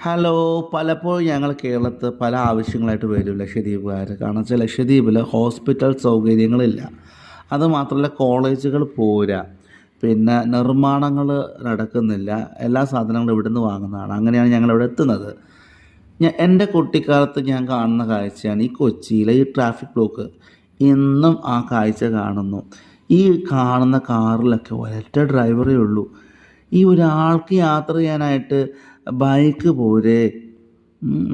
Hello. പലപ്പോഴും ഞങ്ങൾ കേരളത്തിൽ പല ആവശ്യങ്ങളായിട്ട് വരും ലക്ഷദ്വീപുകാർ. കാരണം വെച്ചാൽ ലക്ഷദ്വീപിൽ ഹോസ്പിറ്റൽ സൗകര്യങ്ങളില്ല. അതുമാത്രമല്ല കോളേജുകൾ പോരാ. പിന്നെ നിർമ്മാണങ്ങൾ നടക്കുന്നില്ല. എല്ലാ സാധനങ്ങളും ഇവിടുന്ന് വാങ്ങുന്നതാണ്. അങ്ങനെയാണ് ഞങ്ങളിവിടെ എത്തുന്നത്. എൻ്റെ കുട്ടിക്കാലത്ത് ഞാൻ കാണുന്ന കാഴ്ചയാണ് ഈ കൊച്ചിയിലെ ഈ ട്രാഫിക് ബ്ലോക്ക്. ഇന്നും ആ കാഴ്ച കാണുന്നു. ഈ കാണുന്ന കാറിലൊക്കെ ഒരൊറ്റ ഡ്രൈവറേ ഉള്ളൂ. ഈ ഒരാൾക്ക് യാത്ര ചെയ്യാനായിട്ട് ബൈക്ക് പോരെ.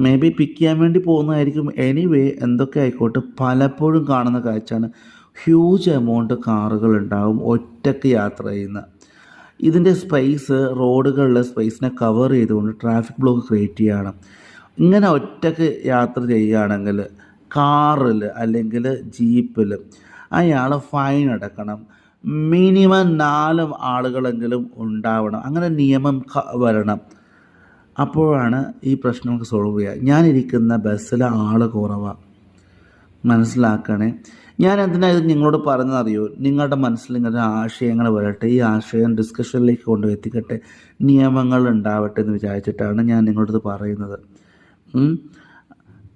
മേ ബി പിക്ക് ചെയ്യാൻ വേണ്ടി പോകുന്നതായിരിക്കും. എനിവേ എന്തൊക്കെ ആയിക്കോട്ടെ, പലപ്പോഴും കാണുന്ന കാഴ്ചയാണ് ഹ്യൂജ് എമൗണ്ട് കാറുകളുണ്ടാവും ഒറ്റയ്ക്ക് യാത്ര ചെയ്യുന്ന. ഇതിൻ്റെ സ്പേസ്, റോഡുകളിലെ സ്പേസിനെ കവർ ചെയ്തുകൊണ്ട് ട്രാഫിക് ബ്ലോക്ക് ക്രിയേറ്റ് ചെയ്യണം. ഇങ്ങനെ ഒറ്റയ്ക്ക് യാത്ര ചെയ്യുകയാണെങ്കിൽ കാറിൽ അല്ലെങ്കിൽ ജീപ്പിൽ അയാൾ ഫൈൻ അടക്കണം. മിനിമം 4 ആളുകളെങ്കിലും ഉണ്ടാവണം. അങ്ങനെ നിയമം വരണം. അപ്പോഴാണ് ഈ പ്രശ്നമൊക്കെ സോൾവ് ചെയ്യുക. ഞാനിരിക്കുന്ന ബസ്സിൽ ആൾ കുറവാണ്, മനസ്സിലാക്കണേ. ഞാൻ എന്തിനാ ഇത് നിങ്ങളോട് പറഞ്ഞതറിയോ? നിങ്ങളുടെ മനസ്സിൽ ഇങ്ങനെ ആശയങ്ങൾ വരട്ടെ, ഈ ആശയം ഡിസ്കഷനിലേക്ക് കൊണ്ടുവെത്തിക്കട്ടെ, നിയമങ്ങൾ ഉണ്ടാവട്ടെ എന്ന് വിചാരിച്ചിട്ടാണ് ഞാൻ നിങ്ങളോട് പറയുന്നത്.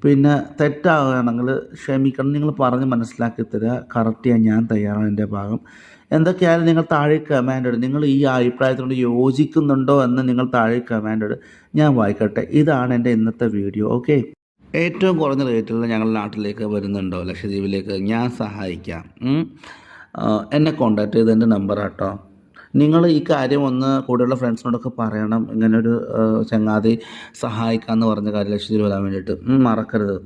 പിന്നെ തെറ്റാവുകയാണെങ്കിൽ ക്ഷമിക്കണം. നിങ്ങൾ പറഞ്ഞ് മനസ്സിലാക്കി തരിക. കറക്റ്റ് ചെയ്യാൻ ഞാൻ തയ്യാറാണ്. എൻ്റെ ഭാഗം എന്തൊക്കെയായാലും നിങ്ങൾ താഴെ കമാൻഡ് ഇടും. നിങ്ങൾ ഈ അഭിപ്രായത്തിനോട് യോജിക്കുന്നുണ്ടോ എന്ന് നിങ്ങൾ താഴെ കമാൻഡ് ഇടും. ഞാൻ വായിക്കട്ടെ. ഇതാണ് എൻ്റെ ഇന്നത്തെ വീഡിയോ. ഓക്കെ. ഏറ്റവും കുറഞ്ഞ റേറ്റിൽ ഞങ്ങളുടെ നാട്ടിലേക്ക് വരുന്നുണ്ടോ ലക്ഷദ്വീപിലേക്ക്? ഞാൻ സഹായിക്കാം. എന്നെ കോൺടാക്ട് ചെയ്ത് എൻ്റെ നമ്പർ കേട്ടോ. നിങ്ങൾ ഈ കാര്യം ഒന്ന് കൂടെയുള്ള ഫ്രണ്ട്സിനോടൊക്കെ പറയണം. ഇങ്ങനൊരു ചങ്ങാതി സഹായിക്കാമെന്ന് പറഞ്ഞ കാര്യം ലക്ഷദ്വീപ് വരാൻ വേണ്ടിയിട്ട് മറക്കരുത്.